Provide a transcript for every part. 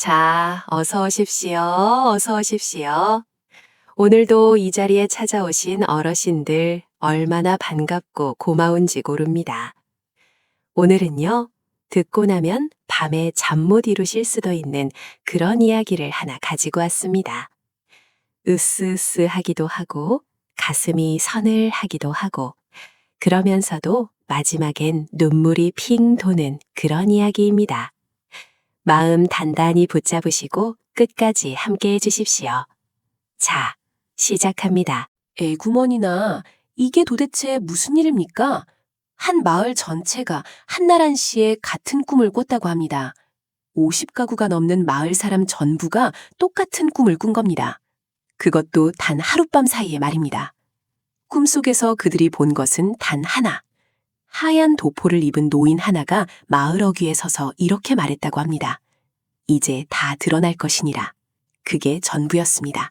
자, 어서 오십시오. 어서 오십시오. 오늘도 이 자리에 찾아오신 어르신들 얼마나 반갑고 고마운지 모릅니다. 오늘은요, 듣고 나면 밤에 잠 못 이루실 수도 있는 그런 이야기를 하나 가지고 왔습니다. 으스으스하기도 하고 가슴이 서늘하기도 하고 그러면서도 마지막엔 눈물이 핑 도는 그런 이야기입니다. 마음 단단히 붙잡으시고 끝까지 함께 해주십시오. 자, 시작합니다. 에구머니나, 이게 도대체 무슨 일입니까? 한 마을 전체가 한나란 씨의 같은 꿈을 꿨다고 합니다. 50가구가 넘는 마을 사람 전부가 똑같은 꿈을 꾼 겁니다. 그것도 단 하룻밤 사이에 말입니다. 꿈속에서 그들이 본 것은 단 하나. 하얀 도포를 입은 노인 하나가 마을 어귀에 서서 이렇게 말했다고 합니다. 이제 다 드러날 것이니라. 그게 전부였습니다.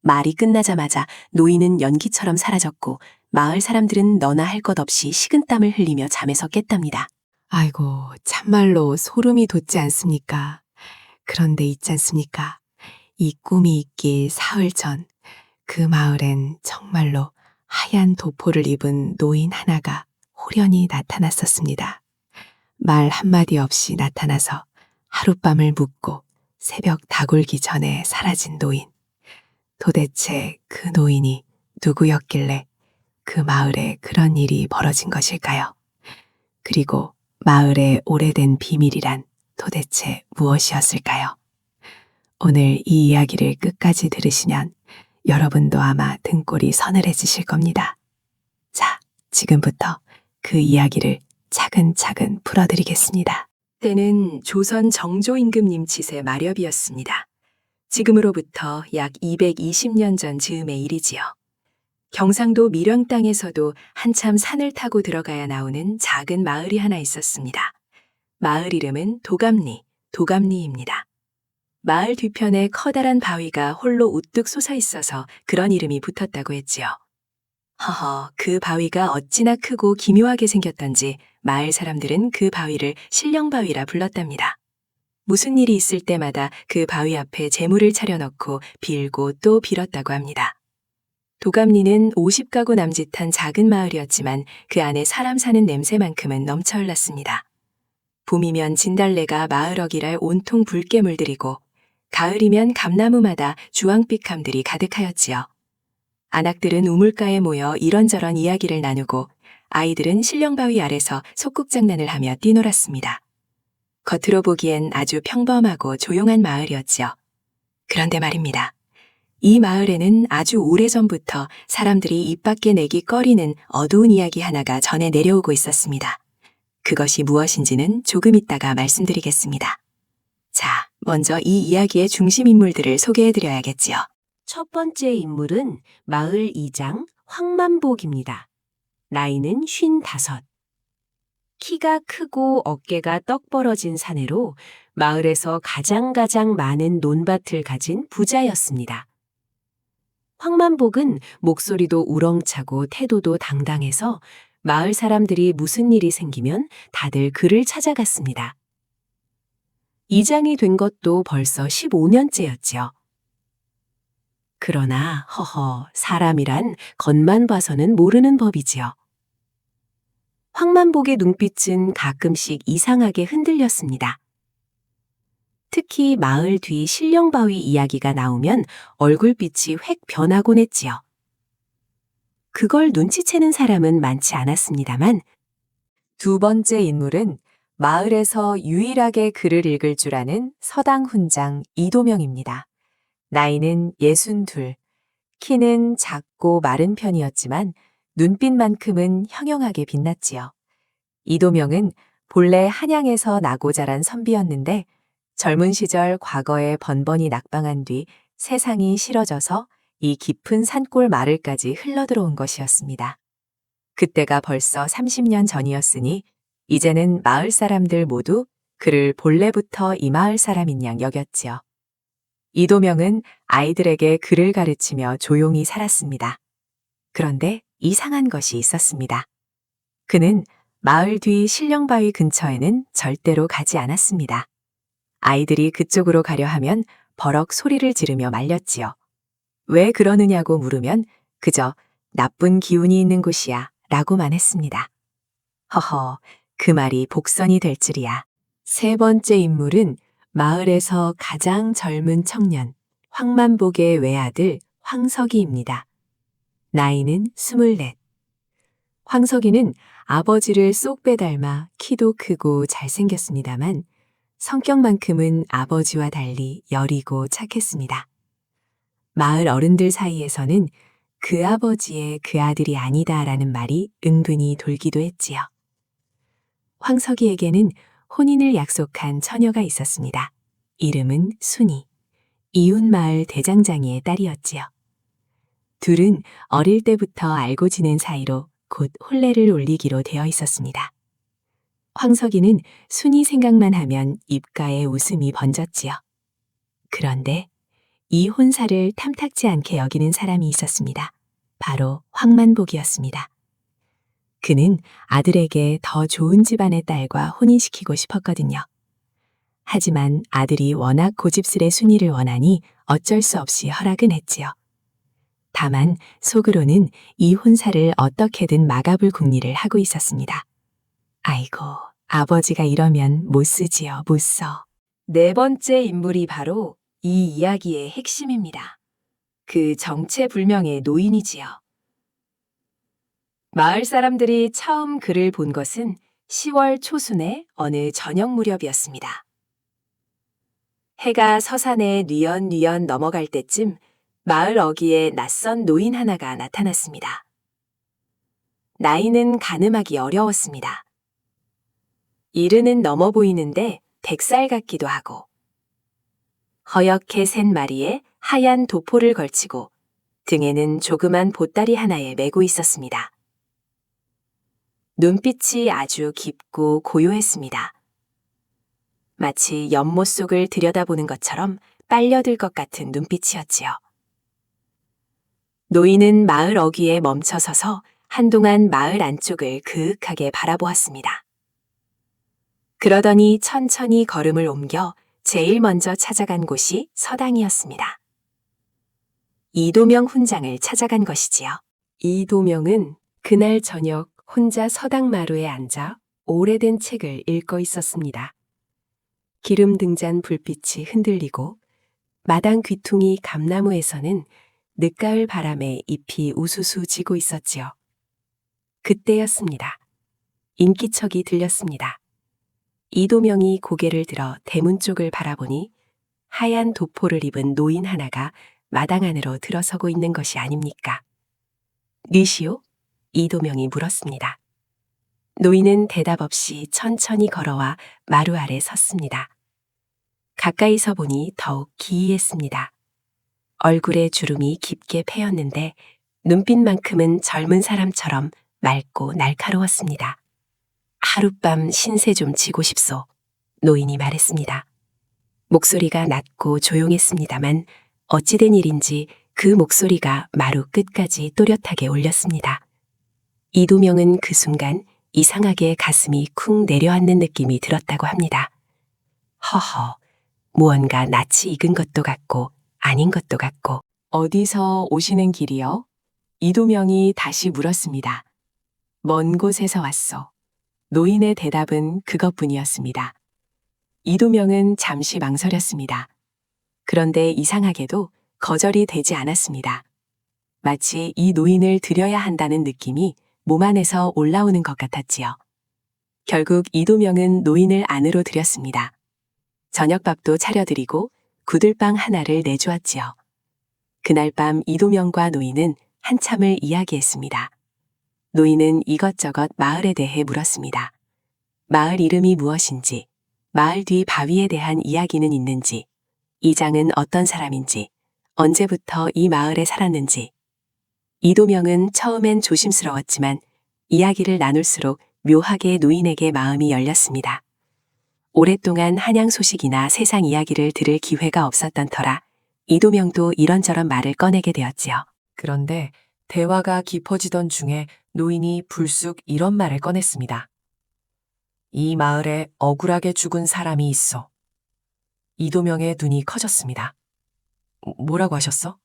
말이 끝나자마자 노인은 연기처럼 사라졌고 마을 사람들은 너나 할 것 없이 식은땀을 흘리며 잠에서 깼답니다. 아이고, 참말로 소름이 돋지 않습니까? 그런데 있지 않습니까? 이 꿈이 있길 사흘 전, 그 마을엔 정말로 하얀 도포를 입은 노인 하나가 호련히 나타났었습니다. 말 한마디 없이 나타나서 하룻밤을 묵고 새벽 다굴기 전에 사라진 노인. 도대체 그 노인이 누구였길래 그 마을에 그런 일이 벌어진 것일까요? 그리고 마을의 오래된 비밀이란 도대체 무엇이었을까요? 오늘 이 이야기를 끝까지 들으시면 여러분도 아마 등골이 서늘해지실 겁니다. 자, 지금부터 그 이야기를 차근차근 풀어드리겠습니다. 때는 조선 정조 임금님 치세 마렵이었습니다. 지금으로부터 약 220년 전 즈음의 일이지요. 경상도 밀양 땅에서도 한참 산을 타고 들어가야 나오는 작은 마을이 하나 있었습니다. 마을 이름은 도감리입니다. 마을 뒤편에 커다란 바위가 홀로 우뚝 솟아 있어서 그런 이름이 붙었다고 했지요. 허허, 그 바위가 어찌나 크고 기묘하게 생겼던지 마을 사람들은 그 바위를 신령바위라 불렀답니다. 무슨 일이 있을 때마다 그 바위 앞에 제물을 차려놓고 빌고 또 빌었다고 합니다. 도감리는 50가구 남짓한 작은 마을이었지만 그 안에 사람 사는 냄새만큼은 넘쳐 흘렀습니다. 봄이면 진달래가 마을 어귀를 온통 붉게 물들이고 가을이면 감나무마다 주황빛 감들이 가득하였지요. 안악들은 우물가에 모여 이런저런 이야기를 나누고 아이들은 신령바위 아래서 속국장난을 하며 뛰놀았습니다. 겉으로 보기엔 아주 평범하고 조용한 마을이었지요. 그런데 말입니다. 이 마을에는 아주 오래전부터 사람들이 입 밖에 내기 꺼리는 어두운 이야기 하나가 전해 내려오고 있었습니다. 그것이 무엇인지는 조금 있다가 말씀드리겠습니다. 자, 먼저 이 이야기의 중심 인물들을 소개해드려야겠지요. 첫 번째 인물은 마을 이장 황만복입니다. 나이는 55. 키가 크고 어깨가 떡 벌어진 사내로 마을에서 가장 많은 논밭을 가진 부자였습니다. 황만복은 목소리도 우렁차고 태도도 당당해서 마을 사람들이 무슨 일이 생기면 다들 그를 찾아갔습니다. 이장이 된 것도 벌써 15년째였지요. 그러나 사람이란 겉만 봐서는 모르는 법이지요. 황만복의 눈빛은 가끔씩 이상하게 흔들렸습니다. 특히 마을 뒤 신령바위 이야기가 나오면 얼굴빛이 획 변하곤 했지요. 그걸 눈치채는 사람은 많지 않았습니다만 두 번째 인물은 마을에서 유일하게 글을 읽을 줄 아는 서당 훈장 이도명입니다. 나이는 62, 키는 작고 마른 편이었지만 눈빛만큼은 형형하게 빛났지요. 이도명은 본래 한양에서 나고 자란 선비였는데 젊은 시절 과거에 번번이 낙방한 뒤 세상이 싫어져서 이 깊은 산골 마을까지 흘러들어온 것이었습니다. 그때가 벌써 30년 전이었으니 이제는 마을 사람들 모두 그를 본래부터 이 마을 사람인 양 여겼지요. 이도명은 아이들에게 글을 가르치며 조용히 살았습니다. 그런데 이상한 것이 있었습니다. 그는 마을 뒤 신령바위 근처에는 절대로 가지 않았습니다. 아이들이 그쪽으로 가려 하면 버럭 소리를 지르며 말렸지요. 왜 그러느냐고 물으면 그저 나쁜 기운이 있는 곳이야 라고만 했습니다. 허허, 그 말이 복선이 될 줄이야. 세 번째 인물은 마을에서 가장 젊은 청년, 황만복의 외아들 황석이입니다. 나이는 24. 황석이는 아버지를 쏙 빼닮아 키도 크고 잘생겼습니다만 성격만큼은 아버지와 달리 여리고 착했습니다. 마을 어른들 사이에서는 그 아버지의 그 아들이 아니다라는 말이 은근히 돌기도 했지요. 황석이에게는 혼인을 약속한 처녀가 있었습니다. 이름은 순이, 이웃마을 대장장이의 딸이었지요. 둘은 어릴 때부터 알고 지낸 사이로 곧 혼례를 올리기로 되어 있었습니다. 황석이는 순이 생각만 하면 입가에 웃음이 번졌지요. 그런데 이 혼사를 탐탁지 않게 여기는 사람이 있었습니다. 바로 황만복이었습니다. 그는 아들에게 더 좋은 집안의 딸과 혼인시키고 싶었거든요. 하지만 아들이 워낙 고집스레 순이를 원하니 어쩔 수 없이 허락은 했지요. 다만 속으로는 이 혼사를 어떻게든 막아볼 궁리를 하고 있었습니다. 아이고, 아버지가 이러면 못 쓰지요, 못 써. 네 번째 인물이 바로 이 이야기의 핵심입니다. 그 정체불명의 노인이지요. 마을 사람들이 처음 그를 본 것은 10월 초순의 어느 저녁 무렵이었습니다. 해가 서산에 뉘연뉘연 넘어갈 때쯤 마을 어귀에 낯선 노인 하나가 나타났습니다. 나이는 가늠하기 어려웠습니다. 이르는 넘어 보이는데 100살 같기도 하고 허옇게 센 마리에 하얀 도포를 걸치고 등에는 조그만 보따리 하나에 메고 있었습니다. 눈빛이 아주 깊고 고요했습니다. 마치 연못 속을 들여다보는 것처럼 빨려들 것 같은 눈빛이었지요. 노인은 마을 어귀에 멈춰서서 한동안 마을 안쪽을 그윽하게 바라보았습니다. 그러더니 천천히 걸음을 옮겨 제일 먼저 찾아간 곳이 서당이었습니다. 이도명 훈장을 찾아간 것이지요. 이도명은 그날 저녁 혼자 서당 마루에 앉아 오래된 책을 읽고 있었습니다. 기름 등잔 불빛이 흔들리고 마당 귀퉁이 감나무에서는 늦가을 바람에 잎이 우수수 지고 있었지요. 그때였습니다. 인기척이 들렸습니다. 이도명이 고개를 들어 대문 쪽을 바라보니 하얀 도포를 입은 노인 하나가 마당 안으로 들어서고 있는 것이 아닙니까? 니시오? 이도명이 물었습니다. 노인은 대답 없이 천천히 걸어와 마루 아래 섰습니다. 가까이서 보니 더욱 기이했습니다. 얼굴에 주름이 깊게 패였는데 눈빛만큼은 젊은 사람처럼 맑고 날카로웠습니다. 하룻밤 신세 좀 지고 싶소. 노인이 말했습니다. 목소리가 낮고 조용했습니다만 어찌된 일인지 그 목소리가 마루 끝까지 또렷하게 울렸습니다. 이도명은 그 순간 이상하게 가슴이 쿵 내려앉는 느낌이 들었다고 합니다. 허허, 무언가 낯이 익은 것도 같고 아닌 것도 같고. 어디서 오시는 길이요? 이도명이 다시 물었습니다. 먼 곳에서 왔소. 노인의 대답은 그것뿐이었습니다. 이도명은 잠시 망설였습니다. 그런데 이상하게도 거절이 되지 않았습니다. 마치 이 노인을 드려야 한다는 느낌이 몸 안에서 올라오는 것 같았지요. 결국 이도명은 노인을 안으로 들였습니다. 저녁밥도 차려드리고 구들빵 하나를 내주었지요. 그날 밤 이도명과 노인은 한참을 이야기했습니다. 노인은 이것저것 마을에 대해 물었습니다. 마을 이름이 무엇인지, 마을 뒤 바위에 대한 이야기는 있는지, 이 장은 어떤 사람인지, 언제부터 이 마을에 살았는지. 이도명은 처음엔 조심스러웠지만 이야기를 나눌수록 묘하게 노인에게 마음이 열렸습니다. 오랫동안 한양 소식이나 세상 이야기를 들을 기회가 없었던 터라 이도명도 이런저런 말을 꺼내게 되었지요. 그런데 대화가 깊어지던 중에 노인이 불쑥 이런 말을 꺼냈습니다. 이 마을에 억울하게 죽은 사람이 있어. 이도명의 눈이 커졌습니다. 뭐라고 하셨어?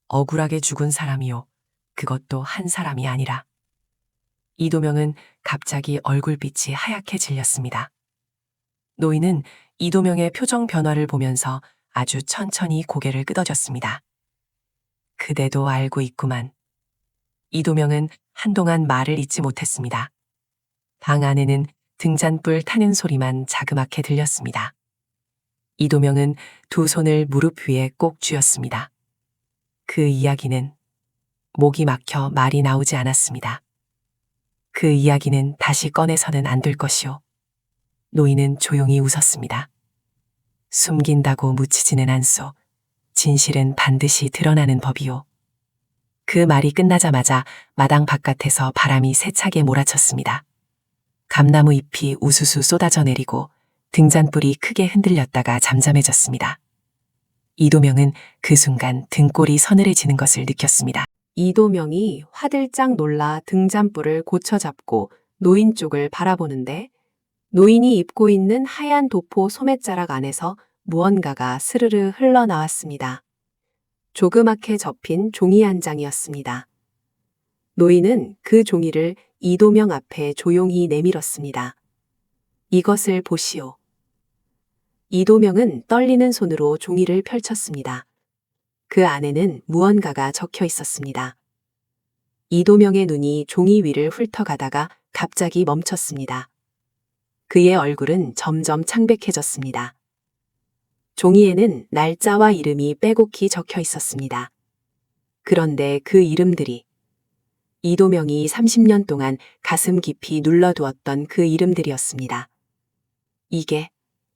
억울하게 죽은 사람이요. 그것도 한 사람이 아니라. 이도명은 갑자기 얼굴빛이 하얗게 질렸습니다. 노인은 이도명의 표정 변화를 보면서 아주 천천히 고개를 끄덕였습니다. 그대도 알고 있구만. 이도명은 한동안 말을 잇지 못했습니다. 방 안에는 등잔불 타는 소리만 자그맣게 들렸습니다. 이도명은 두 손을 무릎 위에 꼭 쥐었습니다. 그 이야기는 목이 막혀 말이 나오지 않았습니다. 그 이야기는 다시 꺼내서는 안 될 것이오. 노인은 조용히 웃었습니다. 숨긴다고 묻히지는 않소. 진실은 반드시 드러나는 법이오. 그 말이 끝나자마자 마당 바깥에서 바람이 세차게 몰아쳤습니다. 감나무 잎이 우수수 쏟아져 내리고 등잔불이 크게 흔들렸다가 잠잠해졌습니다. 이도명은 그 순간 등골이 서늘해지는 것을 느꼈습니다. 이도명이 화들짝 놀라 등잔불을 고쳐잡고 노인 쪽을 바라보는데 노인이 입고 있는 하얀 도포 소매자락 안에서 무언가가 스르르 흘러나왔습니다. 조그맣게 접힌 종이 한 장이었습니다. 노인은 그 종이를 이도명 앞에 조용히 내밀었습니다. 이것을 보시오. 이도명은 떨리는 손으로 종이를 펼쳤습니다. 그 안에는 무언가가 적혀 있었습니다. 이도명의 눈이 종이 위를 훑어가다가 갑자기 멈췄습니다. 그의 얼굴은 점점 창백해졌습니다. 종이에는 날짜와 이름이 빼곡히 적혀 있었습니다. 그런데 그 이름들이 이도명이 30년 동안 가슴 깊이 눌러두었던 그 이름들이었습니다.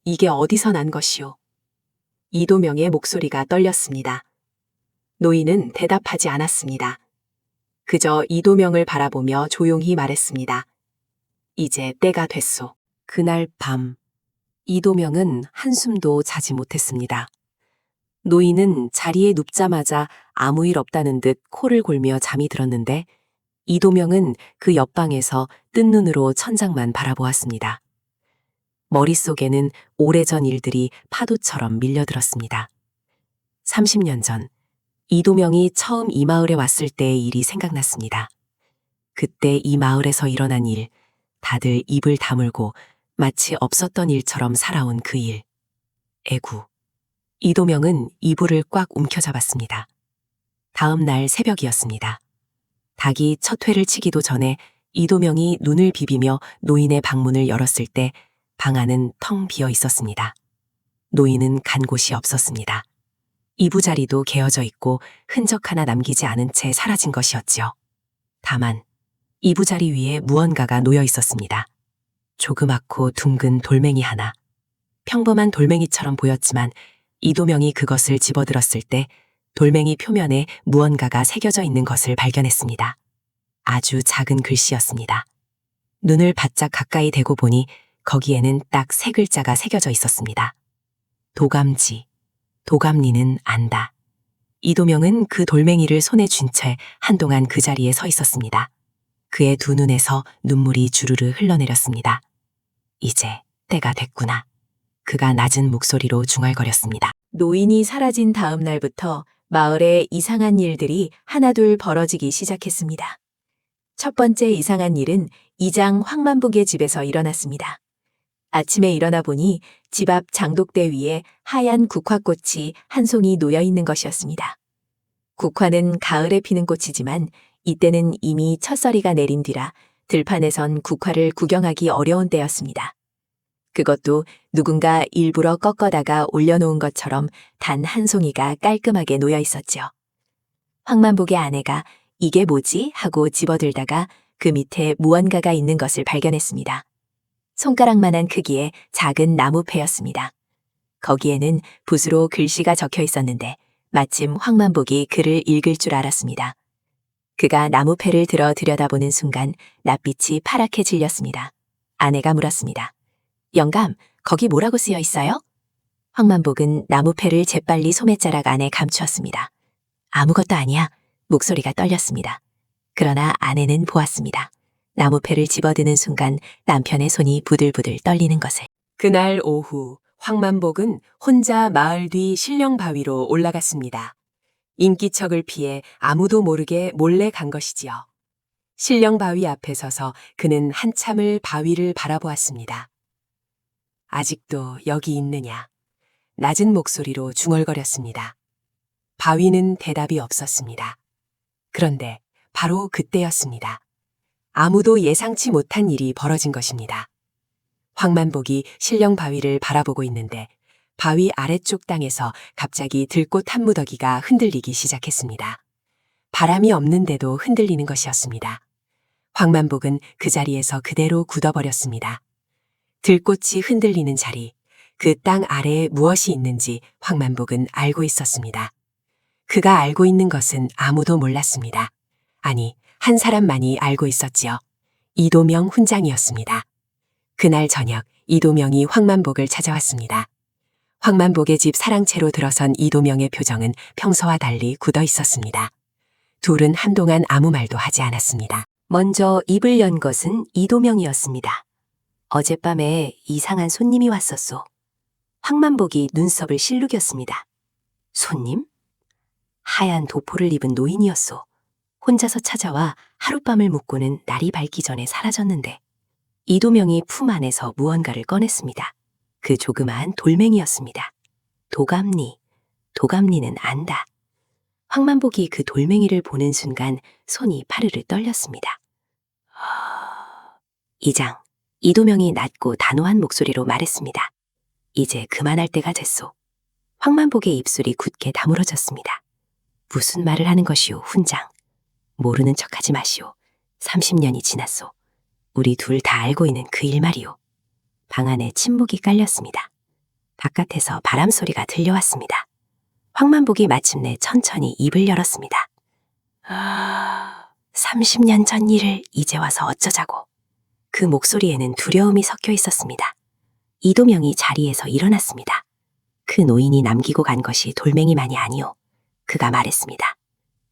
이게 어디서 난 것이오? 이도명의 목소리가 떨렸습니다. 노인은 대답하지 않았습니다. 그저 이도명을 바라보며 조용히 말했습니다. 이제 때가 됐소. 그날 밤, 이도명은 한숨도 자지 못했습니다. 노인은 자리에 눕자마자 아무 일 없다는 듯 코를 골며 잠이 들었는데 이도명은 그 옆방에서 뜬 눈으로 천장만 바라보았습니다. 머릿속에는 오래전 일들이 파도처럼 밀려들었습니다. 30년 전, 이도명이 처음 이 마을에 왔을 때의 일이 생각났습니다. 그때 이 마을에서 일어난 일, 다들 입을 다물고 마치 없었던 일처럼 살아온 그 일. 애구. 이도명은 이불을 꽉 움켜잡았습니다. 다음 날 새벽이었습니다. 닭이 첫 회를 치기도 전에 이도명이 눈을 비비며 노인의 방문을 열었을 때 방 안은 텅 비어 있었습니다. 노인은 간 곳이 없었습니다. 이부자리도 개어져 있고 흔적 하나 남기지 않은 채 사라진 것이었지요. 다만 이부자리 위에 무언가가 놓여 있었습니다. 조그맣고 둥근 돌멩이 하나. 평범한 돌멩이처럼 보였지만 이도명이 그것을 집어들었을 때 돌멩이 표면에 무언가가 새겨져 있는 것을 발견했습니다. 아주 작은 글씨였습니다. 눈을 바짝 가까이 대고 보니 거기에는 딱 3글자가 새겨져 있었습니다. 도감지. 도감니는 안다. 이도명은 그 돌멩이를 손에 쥔 채 한동안 그 자리에 서 있었습니다. 그의 두 눈에서 눈물이 주르르 흘러내렸습니다. 이제 때가 됐구나. 그가 낮은 목소리로 중얼거렸습니다. 노인이 사라진 다음 날부터 마을에 이상한 일들이 하나둘 벌어지기 시작했습니다. 첫 번째 이상한 일은 이장 황만복의 집에서 일어났습니다. 아침에 일어나 보니 집 앞 장독대 위에 하얀 국화꽃이 한 송이 놓여 있는 것이었습니다. 국화는 가을에 피는 꽃이지만 이때는 이미 첫서리가 내린 뒤라 들판에선 국화를 구경하기 어려운 때였습니다. 그것도 누군가 일부러 꺾어다가 올려놓은 것처럼 단 한 송이가 깔끔하게 놓여 있었죠. 황만복의 아내가 이게 뭐지? 하고 집어들다가 그 밑에 무언가가 있는 것을 발견했습니다. 손가락만한 크기의 작은 나무패였습니다. 거기에는 붓으로 글씨가 적혀 있었는데 마침 황만복이 글을 읽을 줄 알았습니다. 그가 나무패를 들어 들여다보는 순간 낯빛이 파랗게 질렸습니다. 아내가 물었습니다. 영감, 거기 뭐라고 쓰여 있어요? 황만복은 나무패를 재빨리 소매자락 안에 감추었습니다. 아무것도 아니야. 목소리가 떨렸습니다. 그러나 아내는 보았습니다. 나무패를 집어드는 순간 남편의 손이 부들부들 떨리는 것을. 그날 오후 황만복은 혼자 마을 뒤 신령바위로 올라갔습니다. 인기척을 피해 아무도 모르게 몰래 간 것이지요. 신령바위 앞에 서서 그는 한참을 바위를 바라보았습니다. 아직도 여기 있느냐? 낮은 목소리로 중얼거렸습니다. 바위는 대답이 없었습니다. 그런데 바로 그때였습니다. 아무도 예상치 못한 일이 벌어진 것입니다. 황만복이 신령바위를 바라보고 있는데 바위 아래쪽 땅에서 갑자기 들꽃 한 무더기가 흔들리기 시작했습니다. 바람이 없는데도 흔들리는 것이었습니다. 황만복은 그 자리에서 그대로 굳어버렸습니다. 들꽃이 흔들리는 자리, 그 땅 아래에 무엇이 있는지 황만복은 알고 있었습니다. 그가 알고 있는 것은 아무도 몰랐습니다. 아니, 한 사람만이 알고 있었지요. 이도명 훈장이었습니다. 그날 저녁 이도명이 황만복을 찾아왔습니다. 황만복의 집 사랑채로 들어선 이도명의 표정은 평소와 달리 굳어 있었습니다. 둘은 한동안 아무 말도 하지 않았습니다. 먼저 입을 연 것은 이도명이었습니다. 어젯밤에 이상한 손님이 왔었소. 황만복이 눈썹을 실룩였습니다. 손님? 하얀 도포를 입은 노인이었소. 혼자서 찾아와 하룻밤을 묵고는 날이 밝기 전에 사라졌는데 이도명이 품 안에서 무언가를 꺼냈습니다. 그 조그마한 돌멩이였습니다. 도감니는 안다. 황만복이 그 돌멩이를 보는 순간 손이 파르르 떨렸습니다. 이장, 이도명이 낮고 단호한 목소리로 말했습니다. 이제 그만할 때가 됐소. 황만복의 입술이 굳게 다물어졌습니다. 무슨 말을 하는 것이오, 훈장. 모르는 척하지 마시오. 30년이 지났소. 우리 둘 다 알고 있는 그 일 말이오. 방 안에 침묵이 깔렸습니다. 바깥에서 바람 소리가 들려왔습니다. 황만복이 마침내 천천히 입을 열었습니다. 30년 전 일을 이제 와서 어쩌자고. 그 목소리에는 두려움이 섞여 있었습니다. 이도명이 자리에서 일어났습니다. 그 노인이 남기고 간 것이 돌멩이만이 아니오. 그가 말했습니다.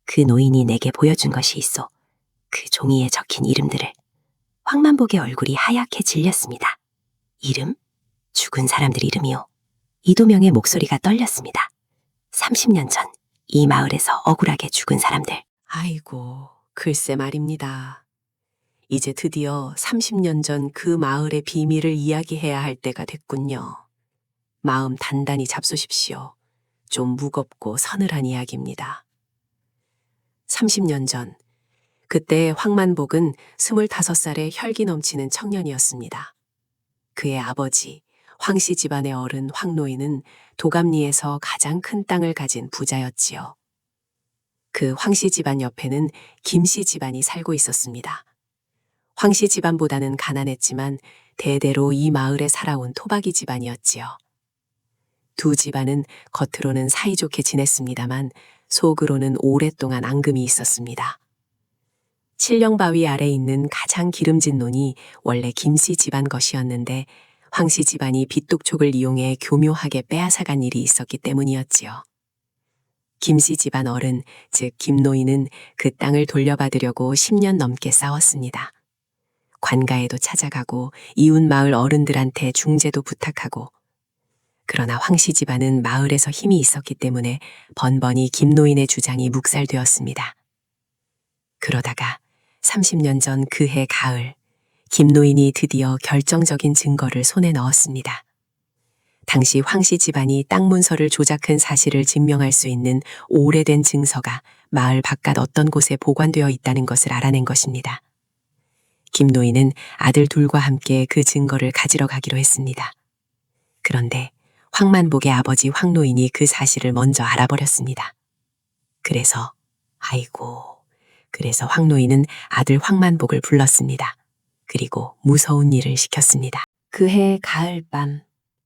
그 노인이 내게 보여준 것이 있어. 그 종이에 적힌 이름들을. 황만복의 얼굴이 하얗게 질렸습니다. 이름? 죽은 사람들 이름이요. 이도명의 목소리가 떨렸습니다. 30년 전 이 마을에서 억울하게 죽은 사람들. 아이고, 글쎄 말입니다. 이제 드디어 30년 전 그 마을의 비밀을 이야기해야 할 때가 됐군요. 마음 단단히 잡수십시오. 좀 무겁고 서늘한 이야기입니다. 30년 전, 그때 황만복은 25살의 혈기 넘치는 청년이었습니다. 그의 아버지, 황씨 집안의 어른 황노인은 도감리에서 가장 큰 땅을 가진 부자였지요. 그 황씨 집안 옆에는 김씨 집안이 살고 있었습니다. 황씨 집안보다는 가난했지만 대대로 이 마을에 살아온 토박이 집안이었지요. 두 집안은 겉으로는 사이좋게 지냈습니다만 속으로는 오랫동안 앙금이 있었습니다. 칠령바위 아래 있는 가장 기름진 논이 원래 김씨 집안 것이었는데 황씨 집안이 빚독촉을 이용해 교묘하게 빼앗아간 일이 있었기 때문이었지요. 김씨 집안 어른, 즉 김노인은 그 땅을 돌려받으려고 10년 넘게 싸웠습니다. 관가에도 찾아가고 이웃 마을 어른들한테 중재도 부탁하고, 그러나 황씨 집안은 마을에서 힘이 있었기 때문에 번번이 김노인의 주장이 묵살되었습니다. 그러다가 30년 전 그해 가을, 김노인이 드디어 결정적인 증거를 손에 넣었습니다. 당시 황씨 집안이 땅 문서를 조작한 사실을 증명할 수 있는 오래된 증서가 마을 바깥 어떤 곳에 보관되어 있다는 것을 알아낸 것입니다. 김노인은 아들 둘과 함께 그 증거를 가지러 가기로 했습니다. 그런데 황만복의 아버지 황노인이 그 사실을 먼저 알아버렸습니다. 그래서 황노인은 아들 황만복을 불렀습니다. 그리고 무서운 일을 시켰습니다. 그해 가을밤,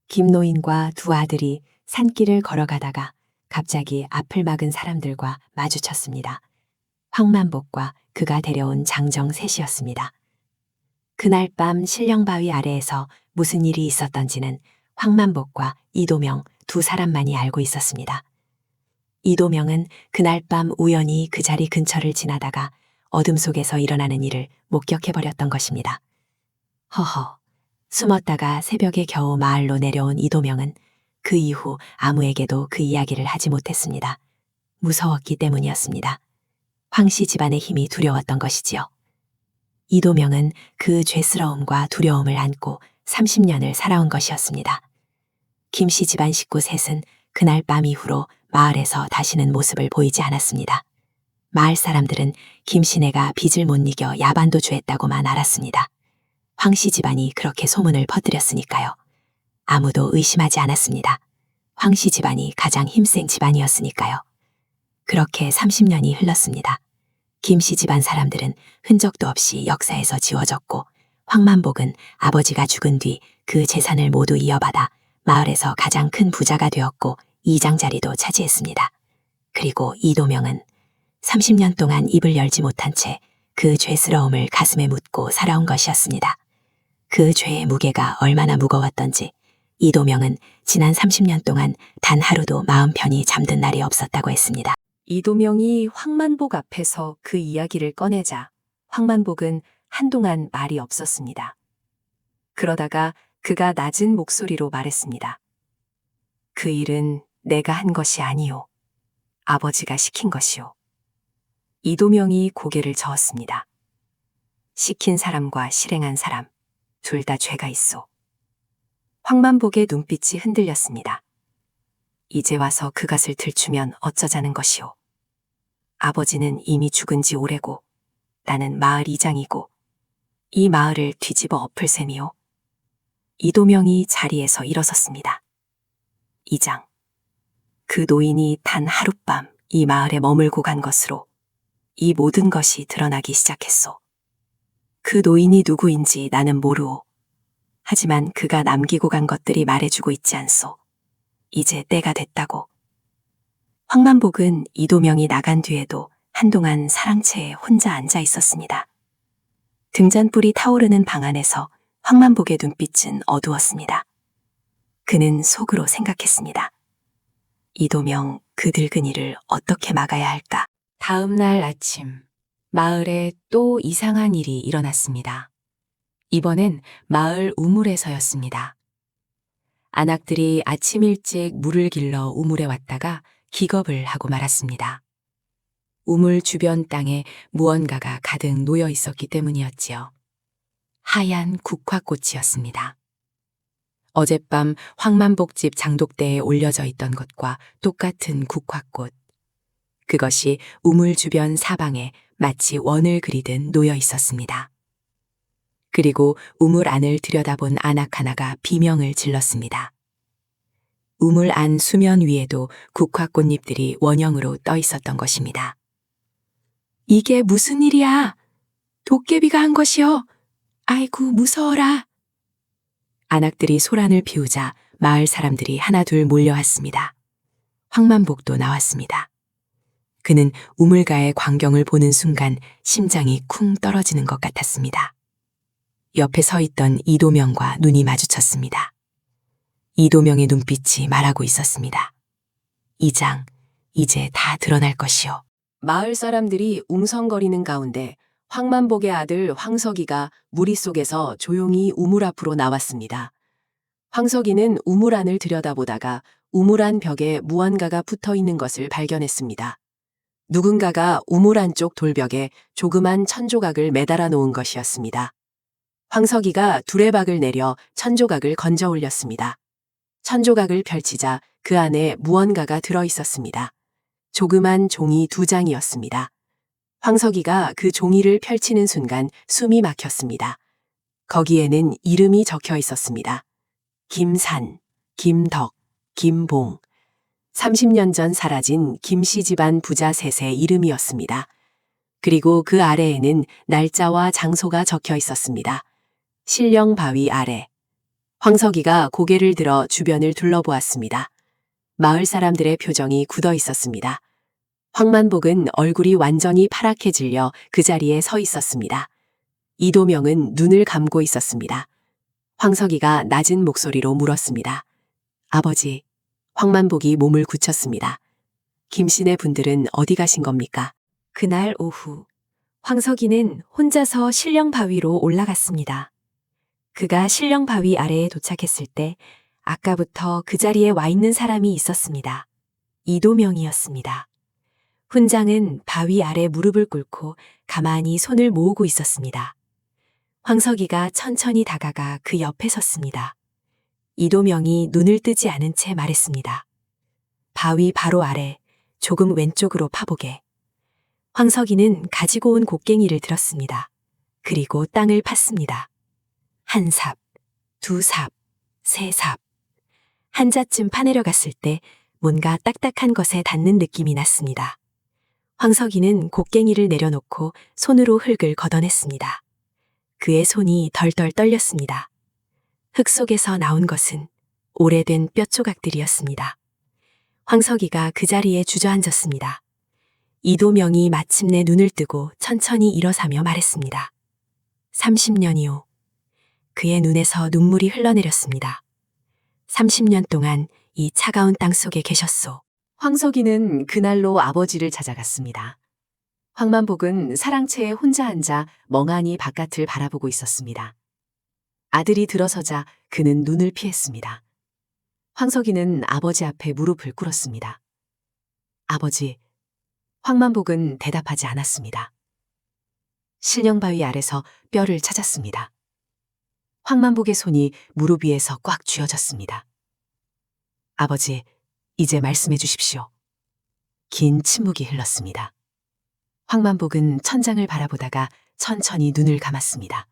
김노인과 두 아들이 산길을 걸어가다가 갑자기 앞을 막은 사람들과 마주쳤습니다. 황만복과 그가 데려온 장정 셋이었습니다. 그날 밤 신령바위 아래에서 무슨 일이 있었던지는 황만복과 이도명 두 사람만이 알고 있었습니다. 이도명은 그날 밤 우연히 그 자리 근처를 지나다가 어둠 속에서 일어나는 일을 목격해버렸던 것입니다. 허허, 숨었다가 새벽에 겨우 마을로 내려온 이도명은 그 이후 아무에게도 그 이야기를 하지 못했습니다. 무서웠기 때문이었습니다. 황씨 집안의 힘이 두려웠던 것이지요. 이도명은 그 죄스러움과 두려움을 안고 30년을 살아온 것이었습니다. 김씨 집안 식구 셋은 그날 밤 이후로 마을에서 다시는 모습을 보이지 않았습니다. 마을 사람들은 김씨네가 빚을 못 이겨 야반도주했다고만 알았습니다. 황씨 집안이 그렇게 소문을 퍼뜨렸으니까요. 아무도 의심하지 않았습니다. 황씨 집안이 가장 힘센 집안이었으니까요. 그렇게 30년이 흘렀습니다. 김씨 집안 사람들은 흔적도 없이 역사에서 지워졌고 황만복은 아버지가 죽은 뒤 그 재산을 모두 이어받아 마을에서 가장 큰 부자가 되었고 이장자리도 차지했습니다. 그리고 이도명은 30년 동안 입을 열지 못한 채 그 죄스러움을 가슴에 묻고 살아온 것이었습니다. 그 죄의 무게가 얼마나 무거웠던지 이도명은 지난 30년 동안 단 하루도 마음 편히 잠든 날이 없었다고 했습니다. 이도명이 황만복 앞에서 그 이야기를 꺼내자 황만복은 한동안 말이 없었습니다. 그러다가 그가 낮은 목소리로 말했습니다. 그 일은 내가 한 것이 아니오. 아버지가 시킨 것이오. 이도명이 고개를 저었습니다. 시킨 사람과 실행한 사람, 둘 다 죄가 있소. 황만복의 눈빛이 흔들렸습니다. 이제 와서 그것을 들추면 어쩌자는 것이오. 아버지는 이미 죽은 지 오래고 나는 마을 이장이고 이 마을을 뒤집어 엎을 셈이오. 이도명이 자리에서 일어섰습니다. 이장, 그 노인이 단 하룻밤 이 마을에 머물고 간 것으로 이 모든 것이 드러나기 시작했소. 그 노인이 누구인지 나는 모르오. 하지만 그가 남기고 간 것들이 말해주고 있지 않소. 이제 때가 됐다고. 황만복은 이도명이 나간 뒤에도 한동안 사랑채에 혼자 앉아 있었습니다. 등잔불이 타오르는 방 안에서 황만복의 눈빛은 어두웠습니다. 그는 속으로 생각했습니다. 이도명 그 늙은이를 어떻게 막아야 할까? 다음 날 아침, 마을에 또 이상한 일이 일어났습니다. 이번엔 마을 우물에서였습니다. 안악들이 아침 일찍 물을 길러 우물에 왔다가 기겁을 하고 말았습니다. 우물 주변 땅에 무언가가 가득 놓여 있었기 때문이었지요. 하얀 국화꽃이었습니다. 어젯밤 황만복집 장독대에 올려져 있던 것과 똑같은 국화꽃. 그것이 우물 주변 사방에 마치 원을 그리듯 놓여 있었습니다. 그리고 우물 안을 들여다본 안악 하나가 비명을 질렀습니다. 우물 안 수면 위에도 국화꽃잎들이 원형으로 떠 있었던 것입니다. 이게 무슨 일이야? 도깨비가 한 것이여. 아이고 무서워라. 안악들이 소란을 피우자 마을 사람들이 하나둘 몰려왔습니다. 황만복도 나왔습니다. 그는 우물가의 광경을 보는 순간 심장이 쿵 떨어지는 것 같았습니다. 옆에 서 있던 이도명과 눈이 마주쳤습니다. 이도명의 눈빛이 말하고 있었습니다. 이장, 이제 다 드러날 것이오. 마을 사람들이 웅성거리는 가운데 황만복의 아들 황석이가 무리 속에서 조용히 우물 앞으로 나왔습니다. 황석이는 우물 안을 들여다보다가 우물 안 벽에 무언가가 붙어 있는 것을 발견했습니다. 누군가가 우물 안쪽 돌벽에 조그만 천조각을 매달아 놓은 것이었습니다. 황석이가 두레박을 내려 천조각을 건져 올렸습니다. 천조각을 펼치자 그 안에 무언가가 들어 있었습니다. 조그만 종이 2장이었습니다. 황석이가 그 종이를 펼치는 순간 숨이 막혔습니다. 거기에는 이름이 적혀 있었습니다. 김산, 김덕, 김봉. 30년 전 사라진 김씨 집안 부자 셋의 이름이었습니다. 그리고 그 아래에는 날짜와 장소가 적혀 있었습니다. 신령 바위 아래. 황석이가 고개를 들어 주변을 둘러보았습니다. 마을 사람들의 표정이 굳어 있었습니다. 황만복은 얼굴이 완전히 파랗게 질려 그 자리에 서 있었습니다. 이도명은 눈을 감고 있었습니다. 황석이가 낮은 목소리로 물었습니다. 아버지, 황만복이 몸을 굳혔습니다. 김씨네 분들은 어디 가신 겁니까? 그날 오후, 황석이는 혼자서 신령 바위로 올라갔습니다. 그가 신령 바위 아래에 도착했을 때 아까부터 그 자리에 와 있는 사람이 있었습니다. 이도명이었습니다. 훈장은 바위 아래 무릎을 꿇고 가만히 손을 모으고 있었습니다. 황석이가 천천히 다가가 그 옆에 섰습니다. 이도명이 눈을 뜨지 않은 채 말했습니다. 바위 바로 아래, 조금 왼쪽으로 파보게. 황석이는 가지고 온 곡괭이를 들었습니다. 그리고 땅을 팠습니다. 한 삽, 두 삽, 세 삽. 한 자쯤 파내려갔을 때 뭔가 딱딱한 것에 닿는 느낌이 났습니다. 황석이는 곡괭이를 내려놓고 손으로 흙을 걷어냈습니다. 그의 손이 덜덜 떨렸습니다. 흙 속에서 나온 것은 오래된 뼈 조각들이었습니다. 황석이가 그 자리에 주저앉았습니다. 이도명이 마침내 눈을 뜨고 천천히 일어서며 말했습니다. 30년이요. 그의 눈에서 눈물이 흘러내렸습니다. 30년 동안 이 차가운 땅 속에 계셨소. 황석이는 그날로 아버지를 찾아갔습니다. 황만복은 사랑채에 혼자 앉아 멍하니 바깥을 바라보고 있었습니다. 아들이 들어서자 그는 눈을 피했습니다. 황석이는 아버지 앞에 무릎을 꿇었습니다. 아버지, 황만복은 대답하지 않았습니다. 실령바위 아래서 뼈를 찾았습니다. 황만복의 손이 무릎 위에서 꽉 쥐어졌습니다. 아버지, 이제 말씀해 주십시오. 긴 침묵이 흘렀습니다. 황만복은 천장을 바라보다가 천천히 눈을 감았습니다.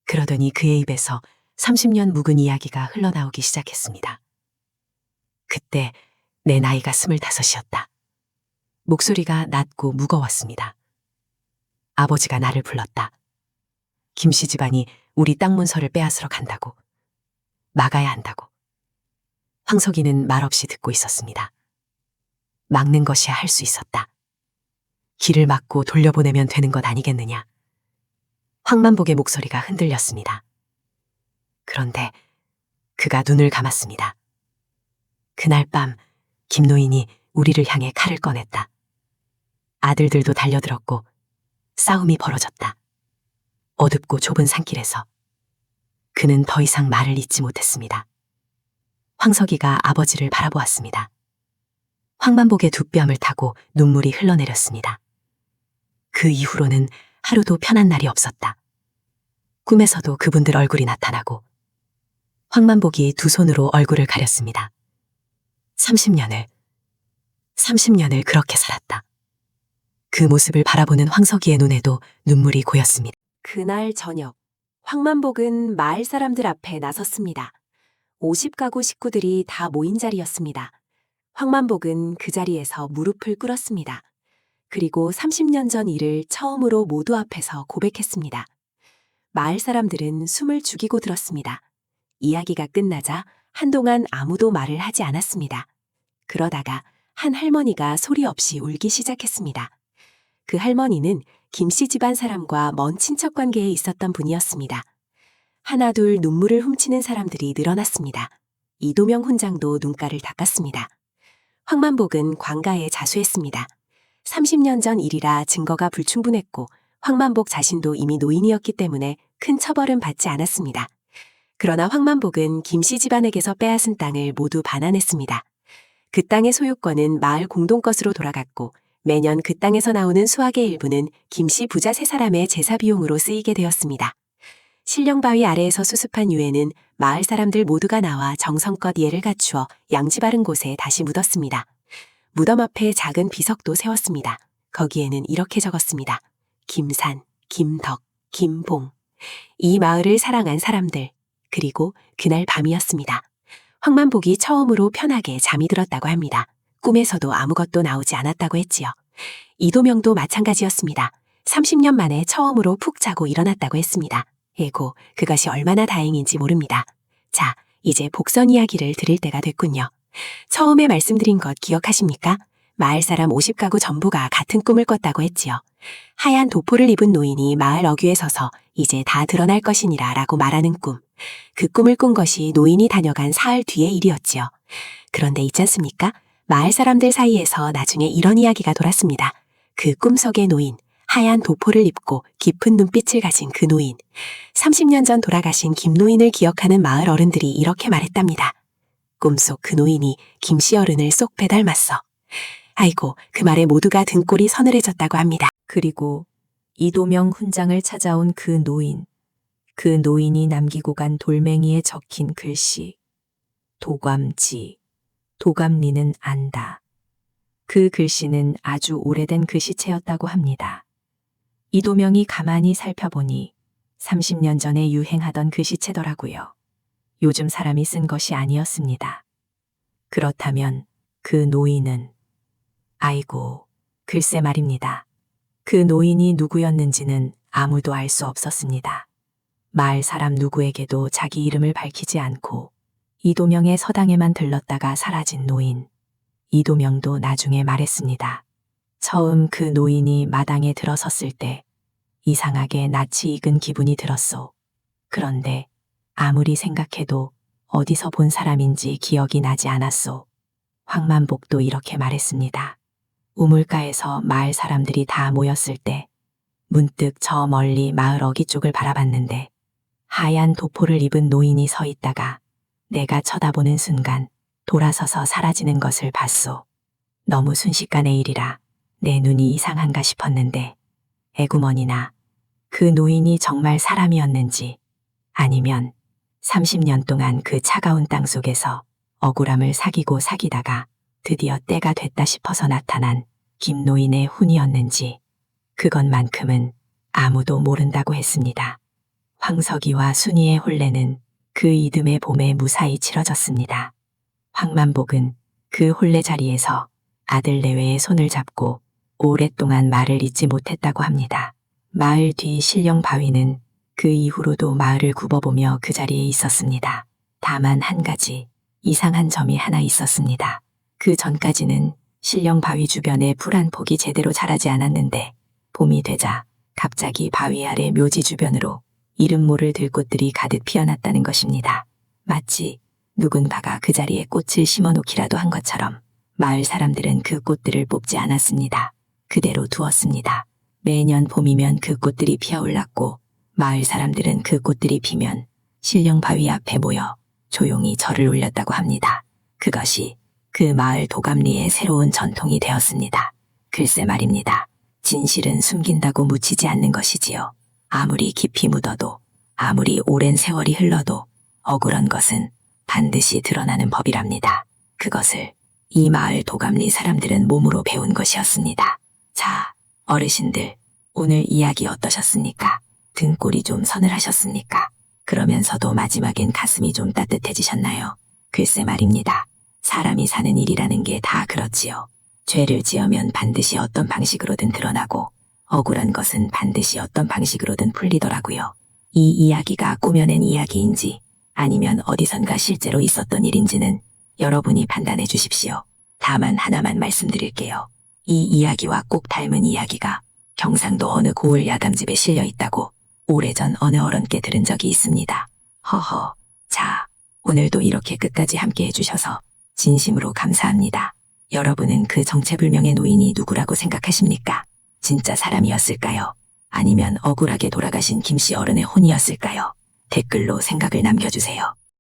그러더니 그의 입에서 30년 묵은 이야기가 흘러나오기 시작했습니다. 그때 내 나이가 25이었다. 목소리가 낮고 무거웠습니다. 아버지가 나를 불렀다. 김씨 집안이 우리 땅 문서를 빼앗으러 간다고. 막아야 한다고. 황석이는 말없이 듣고 있었습니다. 막는 것이야 할 수 있었다. 길을 막고 돌려보내면 되는 것 아니겠느냐. 황만복의 목소리가 흔들렸습니다. 그런데 그가 눈을 감았습니다. 그날 밤 김노인이 우리를 향해 칼을 꺼냈다. 아들들도 달려들었고 싸움이 벌어졌다. 어둡고 좁은 산길에서 그는 더 이상 말을 잇지 못했습니다. 황석이가 아버지를 바라보았습니다. 황만복의 두 뺨을 타고 눈물이 흘러내렸습니다. 그 이후로는 하루도 편한 날이 없었다. 꿈에서도 그분들 얼굴이 나타나고 황만복이 두 손으로 얼굴을 가렸습니다. 30년을 그렇게 살았다. 그 모습을 바라보는 황석이의 눈에도 눈물이 고였습니다. 그날 저녁, 황만복은 마을 사람들 앞에 나섰습니다. 50가구 식구들이 다 모인 자리였습니다. 황만복은 그 자리에서 무릎을 꿇었습니다. 그리고 30년 전 일을 처음으로 모두 앞에서 고백했습니다. 마을 사람들은 숨을 죽이고 들었습니다. 이야기가 끝나자 한동안 아무도 말을 하지 않았습니다. 그러다가 한 할머니가 소리 없이 울기 시작했습니다. 그 할머니는 김씨 집안 사람과 먼 친척 관계에 있었던 분이었습니다. 하나둘 눈물을 훔치는 사람들이 늘어났습니다. 이도명 훈장도 눈가를 닦았습니다. 황만복은 관가에 자수했습니다. 30년 전 일이라 증거가 불충분했고 황만복 자신도 이미 노인이었기 때문에 큰 처벌은 받지 않았습니다. 그러나 황만복은 김씨 집안에게서 빼앗은 땅을 모두 반환했습니다. 그 땅의 소유권은 마을 공동 것으로 돌아갔고 매년 그 땅에서 나오는 수확의 일부는 김씨 부자 세 사람의 제사 비용으로 쓰이게 되었습니다. 신령바위 아래에서 수습한 유해는 마을 사람들 모두가 나와 정성껏 예를 갖추어 양지 바른 곳에 다시 묻었습니다. 무덤 앞에 작은 비석도 세웠습니다. 거기에는 이렇게 적었습니다. 김산, 김덕, 김봉. 이 마을을 사랑한 사람들. 그리고 그날 밤이었습니다. 황만복이 처음으로 편하게 잠이 들었다고 합니다. 꿈에서도 아무것도 나오지 않았다고 했지요. 이도명도 마찬가지였습니다. 30년 만에 처음으로 푹 자고 일어났다고 했습니다. 에고, 그것이 얼마나 다행인지 모릅니다. 자, 이제 복선 이야기를 들을 때가 됐군요. 처음에 말씀드린 것 기억하십니까? 마을 사람 50가구 전부가 같은 꿈을 꿨다고 했지요. 하얀 도포를 입은 노인이 마을 어귀에 서서 이제 다 드러날 것이니라 라고 말하는 꿈. 그 꿈을 꾼 것이 노인이 다녀간 사흘 뒤의 일이었지요. 그런데 있지 않습니까? 마을 사람들 사이에서 나중에 이런 이야기가 돌았습니다. 그 꿈속의 노인, 하얀 도포를 입고 깊은 눈빛을 가진 그 노인. 30년 전 돌아가신 김 노인을 기억하는 마을 어른들이 이렇게 말했답니다. 꿈속 그 노인이 김씨 어른을 쏙 빼닮았어. 아이고, 그 말에 모두가 등골이 서늘해졌다고 합니다. 그리고 이도명 훈장을 찾아온 그 노인이 남기고 간 돌멩이에 적힌 글씨. 도감지, 도감리는 안다. 그 글씨는 아주 오래된 글씨체였다고 합니다. 이도명이 가만히 살펴보니 30년 전에 유행하던 글씨체더라고요. 요즘 사람이 쓴 것이 아니었습니다. 그렇다면 그 노인은, 아이고, 글쎄 말입니다. 그 노인이 누구였는지는 아무도 알 수 없었습니다. 마을 사람 누구에게도 자기 이름을 밝히지 않고 이도명의 서당에만 들렀다가 사라진 노인. 이도명도 나중에 말했습니다. 처음 그 노인이 마당에 들어섰을 때 이상하게 낯이 익은 기분이 들었소. 그런데 아무리 생각해도 어디서 본 사람인지 기억이 나지 않았소. 황만복도 이렇게 말했습니다. 우물가에서 마을 사람들이 다 모였을 때 문득 저 멀리 마을 어귀 쪽을 바라봤는데 하얀 도포를 입은 노인이 서 있다가 내가 쳐다보는 순간 돌아서서 사라지는 것을 봤소. 너무 순식간의 일이라 내 눈이 이상한가 싶었는데 에구머니나 그 노인이 정말 사람이었는지 아니면 30년 동안 그 차가운 땅 속에서 억울함을 사귀다가 드디어 때가 됐다 싶어서 나타난 김노인의 훈이었는지 그것만큼은 아무도 모른다고 했습니다. 황석이와 순이의 혼례는 그 이듬해 봄에 무사히 치러졌습니다. 황만복은 그 혼례 자리에서 아들 내외의 손을 잡고 오랫동안 말을 잇지 못했다고 합니다. 마을 뒤 신령 바위는 그 이후로도 마을을 굽어보며 그 자리에 있었습니다. 다만 한 가지 이상한 점이 하나 있었습니다. 그 전까지는 신령 바위 주변에 풀 한 폭이 제대로 자라지 않았는데 봄이 되자 갑자기 바위 아래 묘지 주변으로 이름 모를 들꽃들이 가득 피어났다는 것입니다. 마치 누군가가 그 자리에 꽃을 심어놓기라도 한 것처럼 마을 사람들은 그 꽃들을 뽑지 않았습니다. 그대로 두었습니다. 매년 봄이면 그 꽃들이 피어올랐고 마을 사람들은 그 꽃들이 피면 신령 바위 앞에 모여 조용히 절을 올렸다고 합니다. 그것이 그 마을 도감리의 새로운 전통이 되었습니다. 글쎄 말입니다. 진실은 숨긴다고 묻히지 않는 것이지요. 아무리 깊이 묻어도 아무리 오랜 세월이 흘러도 억울한 것은 반드시 드러나는 법이랍니다. 그것을 이 마을 도감리 사람들은 몸으로 배운 것이었습니다. 자, 어르신들, 오늘 이야기 어떠셨습니까? 등골이 좀 서늘하셨습니까? 그러면서도 마지막엔 가슴이 좀 따뜻해지셨나요? 글쎄 말입니다. 사람이 사는 일이라는 게 다 그렇지요. 죄를 지으면 반드시 어떤 방식으로든 드러나고 억울한 것은 반드시 어떤 방식으로든 풀리더라고요. 이 이야기가 꾸며낸 이야기인지 아니면 어디선가 실제로 있었던 일인지는 여러분이 판단해 주십시오. 다만 하나만 말씀드릴게요. 이 이야기와 꼭 닮은 이야기가 경상도 어느 고을 야담집에 실려 있다고 오래전 어느 어른께 들은 적이 있습니다. 허허. 자, 오늘도 이렇게 끝까지 함께 해주셔서 진심으로 감사합니다. 여러분은 그 정체불명의 노인이 누구라고 생각하십니까? 진짜 사람이었을까요? 아니면 억울하게 돌아가신 김씨 어른의 혼이었을까요? 댓글로 생각을 남겨주세요.